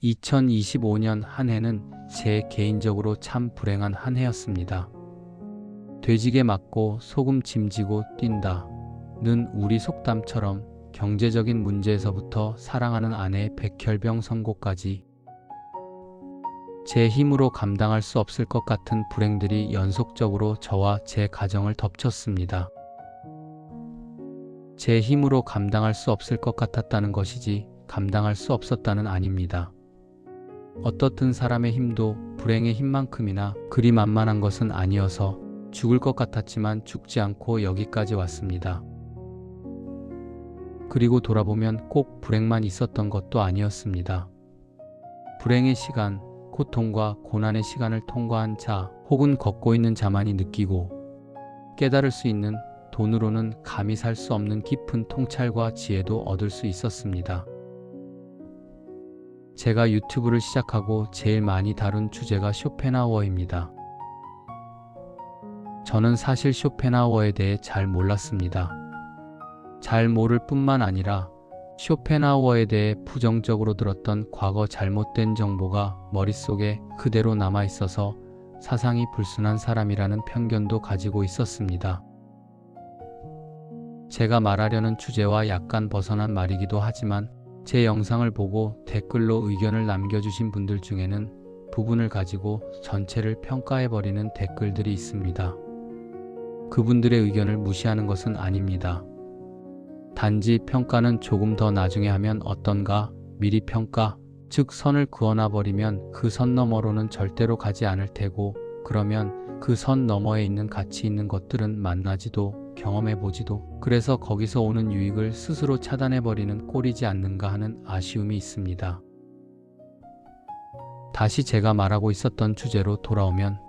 2025년 한 해는 제 개인적으로 참 불행한 한 해였습니다. 돼지게 맞고 소금 짐지고 뛴다는 우리 속담처럼 경제적인 문제에서부터 사랑하는 아내의 백혈병 선고까지 제 힘으로 감당할 수 없을 것 같은 불행들이 연속적으로 저와 제 가정을 덮쳤습니다. 제 힘으로 감당할 수 없을 것 같았다는 것이지 감당할 수 없었다는 아닙니다. 어떻든 사람의 힘도 불행의 힘만큼이나 그리 만만한 것은 아니어서 죽을 것 같았지만 죽지 않고 여기까지 왔습니다. 그리고 돌아보면 꼭 불행만 있었던 것도 아니었습니다. 불행의 시간, 고통과 고난의 시간을 통과한 자 혹은 걷고 있는 자만이 느끼고 깨달을 수 있는 돈으로는 감히 살 수 없는 깊은 통찰과 지혜도 얻을 수 있었습니다. 제가 유튜브를 시작하고 제일 많이 다룬 주제가 쇼펜하우어입니다. 저는 사실 쇼펜하우어에 대해 잘 몰랐습니다. 잘 모를 뿐만 아니라 쇼펜하우어에 대해 부정적으로 들었던 과거 잘못된 정보가 머릿속에 그대로 남아 있어서 사상이 불순한 사람이라는 편견도 가지고 있었습니다. 제가 말하려는 주제와 약간 벗어난 말이기도 하지만 제 영상을 보고 댓글로 의견을 남겨주신 분들 중에는 부분을 가지고 전체를 평가해버리는 댓글들이 있습니다. 그분들의 의견을 무시하는 것은 아닙니다. 단지 평가는 조금 더 나중에 하면 어떤가, 미리 평가, 즉 선을 그어놔버리면 그 선 너머로는 절대로 가지 않을 테고 그러면 그 선 너머에 있는 가치 있는 것들은 만나지도 경험해보지도 그래서 거기서 오는 유익을 스스로 차단해버리는 꼴이지 않는가 하는 아쉬움이 있습니다. 다시 제가 말하고 있었던 주제로 돌아오면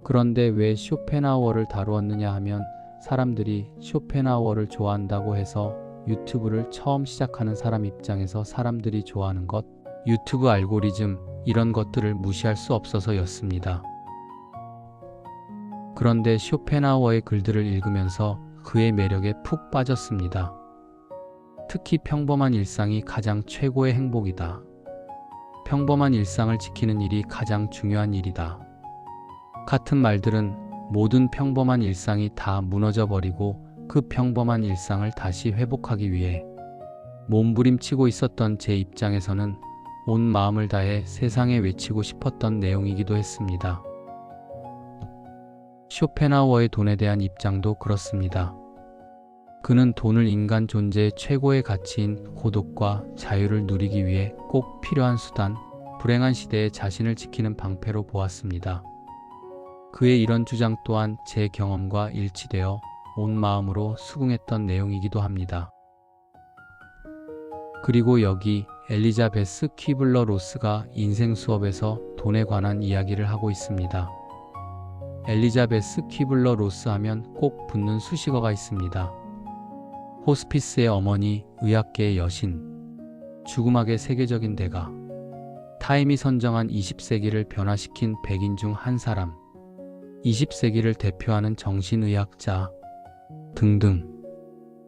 그런데 왜 쇼펜하우어를 다루었느냐 하면 사람들이 쇼펜하우어를 좋아한다고 해서 유튜브를 처음 시작하는 사람 입장에서 사람들이 좋아하는 것, 유튜브 알고리즘 이런 것들을 무시할 수 없어서였습니다. 그런데 쇼펜하우어의 글들을 읽으면서 그의 매력에 푹 빠졌습니다. 특히 평범한 일상이 가장 최고의 행복이다. 평범한 일상을 지키는 일이 가장 중요한 일이다. 같은 말들은 모든 평범한 일상이 다 무너져버리고 그 평범한 일상을 다시 회복하기 위해 몸부림치고 있었던 제 입장에서는 온 마음을 다해 세상에 외치고 싶었던 내용이기도 했습니다. 쇼펜하우어의 돈에 대한 입장도 그렇습니다. 그는 돈을 인간 존재의 최고의 가치인 고독과 자유를 누리기 위해 꼭 필요한 수단, 불행한 시대에 자신을 지키는 방패로 보았습니다. 그의 이런 주장 또한 제 경험과 일치되어 온 마음으로 수긍했던 내용이기도 합니다. 그리고 여기 엘리자베스 퀴블러-로스가 인생 수업에서 돈에 관한 이야기를 하고 있습니다. 엘리자베스 퀴블러-로스 하면 꼭 붙는 수식어가 있습니다. 호스피스의 어머니, 의학계의 여신, 죽음학의 세계적인 대가, 타임이 선정한 20세기를 변화시킨 백인 중 한 사람, 20세기를 대표하는 정신의학자 등등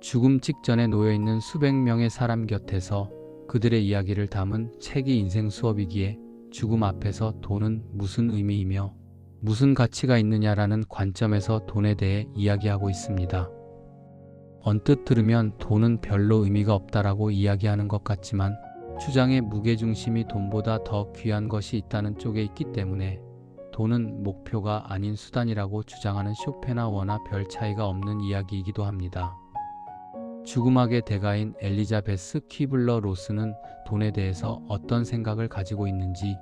죽음 직전에 놓여있는 수백 명의 사람 곁에서 그들의 이야기를 담은 책이 인생 수업이기에 죽음 앞에서 돈은 무슨 의미이며 무슨 가치가 있느냐라는 관점에서 돈에 대해 이야기하고 있습니다. 언뜻 들으면 돈은 별로 의미가 없다라고 이야기하는 것 같지만 주장의 무게중심이 돈보다 더 귀한 것이 있다는 쪽에 있기 때문에 돈은 목표가 아닌 수단이라고 주장하는 쇼펜하우어나 별 차이가 없는 이야기이기도 합니다. 죽음학의 대가인 엘리자베스 퀴블러-로스는 돈에 대해서 어떤 생각을 가지고 있는지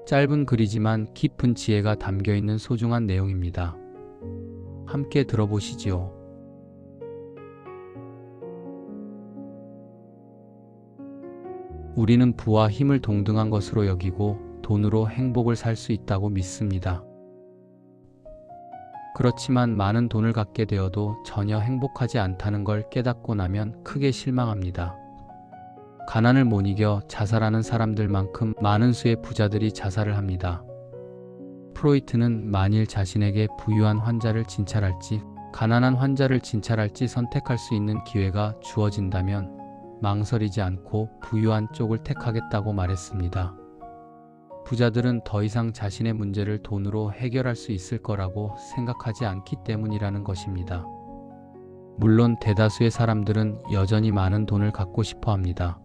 짧은 글이지만 깊은 지혜가 담겨있는 소중한 내용입니다. 함께 들어보시지요. 우리는 부와 힘을 동등한 것으로 여기고 돈으로 행복을 살 수 있다고 믿습니다. 그렇지만 많은 돈을 갖게 되어도 전혀 행복하지 않다는 걸 깨닫고 나면 크게 실망합니다. 가난을 못 이겨 자살하는 사람들만큼 많은 수의 부자들이 자살을 합니다. 프로이트는 만일 자신에게 부유한 환자를 진찰할지 가난한 환자를 진찰할지 선택할 수 있는 기회가 주어진다면 망설이지 않고 부유한 쪽을 택하겠다고 말했습니다. 부자들은 더 이상 자신의 문제를 돈으로 해결할 수 있을 거라고 생각하지 않기 때문이라는 것입니다. 물론 대다수의 사람들은 여전히 많은 돈을 갖고 싶어 합니다.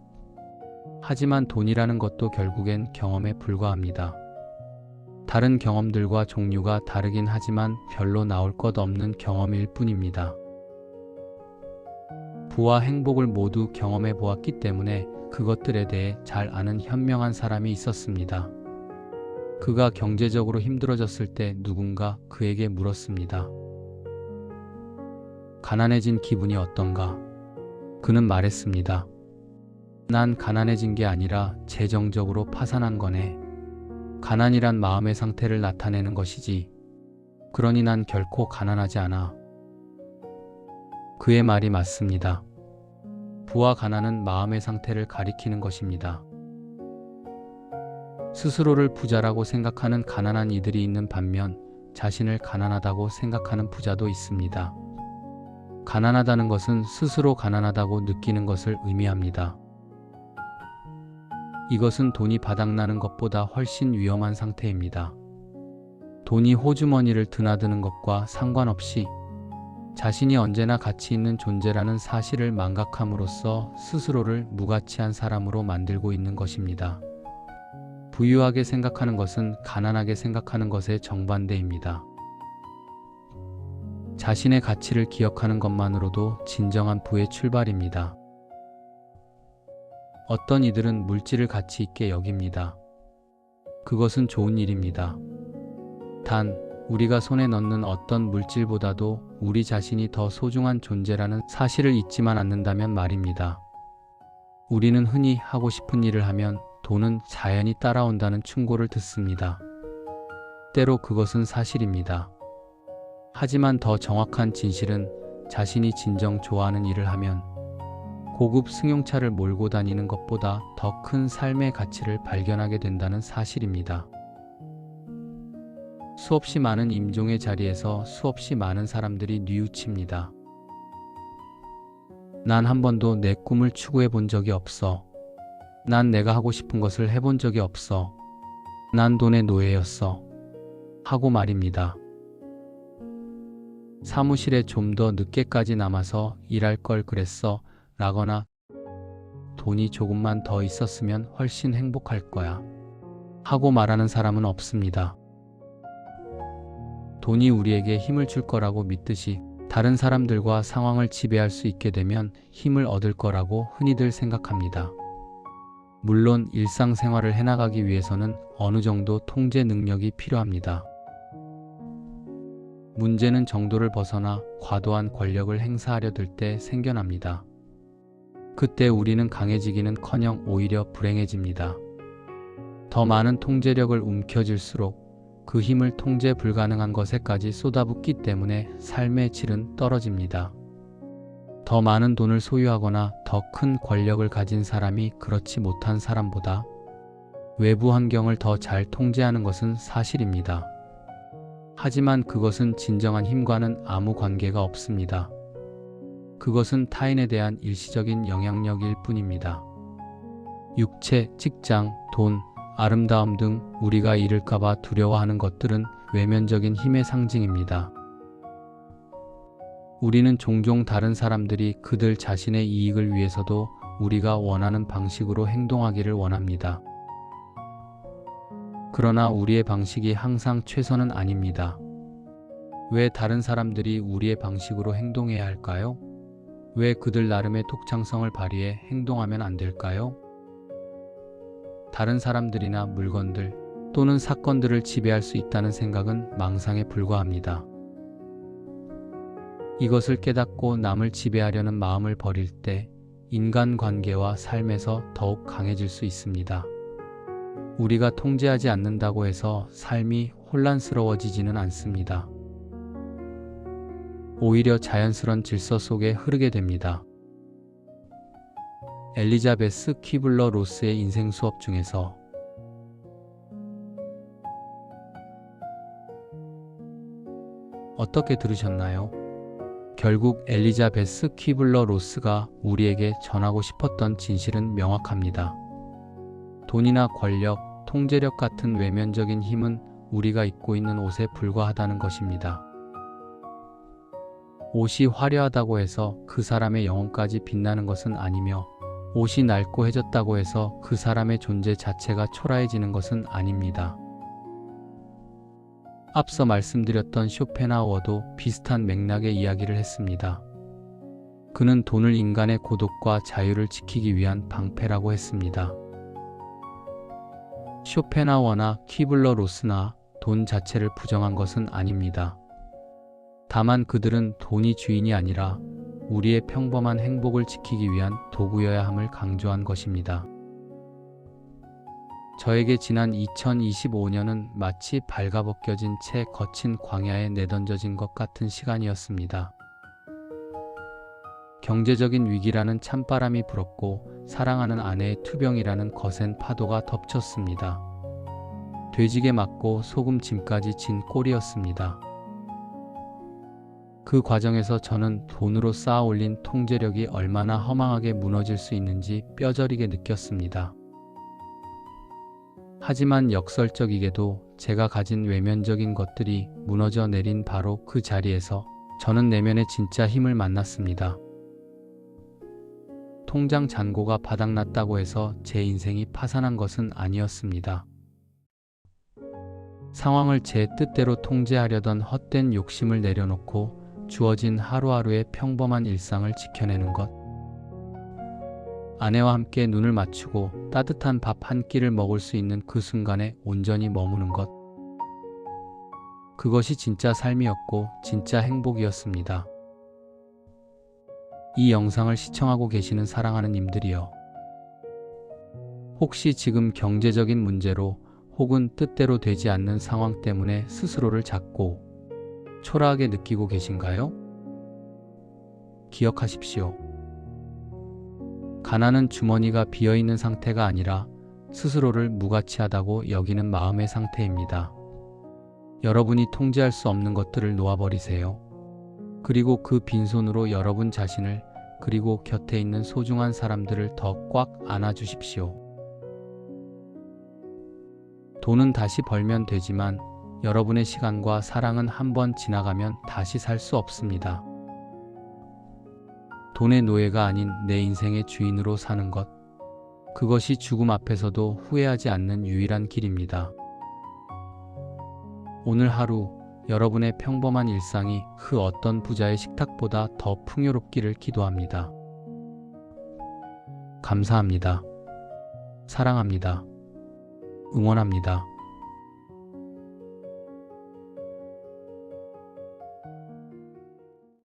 하지만 돈이라는 것도 결국엔 경험에 불과합니다. 다른 경험들과 종류가 다르긴 하지만 별로 나올 것 없는 경험일 뿐입니다. 부와 행복을 모두 경험해 보았기 때문에 그것들에 대해 잘 아는 현명한 사람이 있었습니다. 그가 경제적으로 힘들어졌을 때 누군가 그에게 물었습니다. 가난해진 기분이 어떤가? 그는 말했습니다. 난 가난해진 게 아니라 재정적으로 파산한 거네. 가난이란 마음의 상태를 나타내는 것이지. 그러니 난 결코 가난하지 않아. 그의 말이 맞습니다. 부와 가난은 마음의 상태를 가리키는 것입니다. 스스로를 부자라고 생각하는 가난한 이들이 있는 반면 자신을 가난하다고 생각하는 부자도 있습니다. 가난하다는 것은 스스로 가난하다고 느끼는 것을 의미합니다. 이것은 돈이 바닥나는 것보다 훨씬 위험한 상태입니다. 돈이 호주머니를 드나드는 것과 상관없이 자신이 언제나 가치 있는 존재라는 사실을 망각함으로써 스스로를 무가치한 사람으로 만들고 있는 것입니다. 부유하게 생각하는 것은 가난하게 생각하는 것의 정반대입니다. 자신의 가치를 기억하는 것만으로도 진정한 부의 출발입니다. 어떤 이들은 물질을 가치 있게 여깁니다. 그것은 좋은 일입니다. 단, 우리가 손에 넣는 어떤 물질보다도 우리 자신이 더 소중한 존재라는 사실을 잊지만 않는다면 말입니다. 우리는 흔히 하고 싶은 일을 하면 돈은 자연히 따라온다는 충고를 듣습니다. 때로 그것은 사실입니다. 하지만 더 정확한 진실은 자신이 진정 좋아하는 일을 하면 고급 승용차를 몰고 다니는 것보다 더 큰 삶의 가치를 발견하게 된다는 사실입니다. 수없이 많은 임종의 자리에서 수없이 많은 사람들이 뉘우칩니다. 난 한 번도 내 꿈을 추구해 본 적이 없어. 난 내가 하고 싶은 것을 해본 적이 없어. 난 돈의 노예였어. 하고 말입니다. 사무실에 좀 더 늦게까지 남아서 일할 걸 그랬어. 라거나 돈이 조금만 더 있었으면 훨씬 행복할 거야. 하고 말하는 사람은 없습니다. 돈이 우리에게 힘을 줄 거라고 믿듯이 다른 사람들과 상황을 지배할 수 있게 되면 힘을 얻을 거라고 흔히들 생각합니다. 물론 일상생활을 해나가기 위해서는 어느 정도 통제 능력이 필요합니다. 문제는 정도를 벗어나 과도한 권력을 행사하려 들 때 생겨납니다. 그때 우리는 강해지기는커녕 오히려 불행해집니다. 더 많은 통제력을 움켜쥘수록 그 힘을 통제 불가능한 것에까지 쏟아붓기 때문에 삶의 질은 떨어집니다. 더 많은 돈을 소유하거나 더 큰 권력을 가진 사람이 그렇지 못한 사람보다 외부 환경을 더 잘 통제하는 것은 사실입니다. 하지만 그것은 진정한 힘과는 아무 관계가 없습니다. 그것은 타인에 대한 일시적인 영향력일 뿐입니다. 육체, 직장, 돈, 아름다움 등 우리가 잃을까봐 두려워하는 것들은 외면적인 힘의 상징입니다. 우리는 종종 다른 사람들이 그들 자신의 이익을 위해서도 우리가 원하는 방식으로 행동하기를 원합니다. 그러나 우리의 방식이 항상 최선은 아닙니다. 왜 다른 사람들이 우리의 방식으로 행동해야 할까요? 왜 그들 나름의 독창성을 발휘해 행동하면 안 될까요? 다른 사람들이나 물건들 또는 사건들을 지배할 수 있다는 생각은 망상에 불과합니다. 이것을 깨닫고 남을 지배하려는 마음을 버릴 때 인간관계와 삶에서 더욱 강해질 수 있습니다. 우리가 통제하지 않는다고 해서 삶이 혼란스러워지지는 않습니다. 오히려 자연스런 질서 속에 흐르게 됩니다. 엘리자베스 퀴블러 로스의 인생 수업 중에서 어떻게 들으셨나요? 결국 엘리자베스 퀴블러 로스가 우리에게 전하고 싶었던 진실은 명확합니다. 돈이나 권력, 통제력 같은 외면적인 힘은 우리가 입고 있는 옷에 불과하다는 것입니다. 옷이 화려하다고 해서 그 사람의 영혼까지 빛나는 것은 아니며, 옷이 낡고 해졌다고 해서 그 사람의 존재 자체가 초라해지는 것은 아닙니다. 앞서 말씀드렸던 쇼펜하우어도 비슷한 맥락의 이야기를 했습니다. 그는 돈을 인간의 고독과 자유를 지키기 위한 방패라고 했습니다. 쇼펜하우어나 퀴블러 로스나 돈 자체를 부정한 것은 아닙니다. 다만 그들은 돈이 주인이 아니라 우리의 평범한 행복을 지키기 위한 도구여야 함을 강조한 것입니다. 저에게 지난 2025년은 마치 발가벗겨진 채 거친 광야에 내던져진 것 같은 시간이었습니다. 경제적인 위기라는 찬바람이 불었고 사랑하는 아내의 투병이라는 거센 파도가 덮쳤습니다. 돼지게 맞고 소금짐까지 진 꼴이었습니다. 그 과정에서 저는 돈으로 쌓아 올린 통제력이 얼마나 허망하게 무너질 수 있는지 뼈저리게 느꼈습니다. 하지만 역설적이게도 제가 가진 외면적인 것들이 무너져 내린 바로 그 자리에서 저는 내면의 진짜 힘을 만났습니다. 통장 잔고가 바닥났다고 해서 제 인생이 파산한 것은 아니었습니다. 상황을 제 뜻대로 통제하려던 헛된 욕심을 내려놓고 주어진 하루하루의 평범한 일상을 지켜내는 것, 아내와 함께 눈을 맞추고 따뜻한 밥 한 끼를 먹을 수 있는 그 순간에 온전히 머무는 것, 그것이 진짜 삶이었고 진짜 행복이었습니다. 이 영상을 시청하고 계시는 사랑하는 님들이여, 혹시 지금 경제적인 문제로 혹은 뜻대로 되지 않는 상황 때문에 스스로를 작고 초라하게 느끼고 계신가요? 기억하십시오. 가난은 주머니가 비어있는 상태가 아니라 스스로를 무가치하다고 여기는 마음의 상태입니다. 여러분이 통제할 수 없는 것들을 놓아버리세요. 그리고 그 빈손으로 여러분 자신을 그리고 곁에 있는 소중한 사람들을 더 꽉 안아주십시오. 돈은 다시 벌면 되지만 여러분의 시간과 사랑은 한번 지나가면 다시 살 수 없습니다. 돈의 노예가 아닌 내 인생의 주인으로 사는 것, 그것이 죽음 앞에서도 후회하지 않는 유일한 길입니다. 오늘 하루 여러분의 평범한 일상이 그 어떤 부자의 식탁보다 더 풍요롭기를 기도합니다. 감사합니다. 사랑합니다. 응원합니다.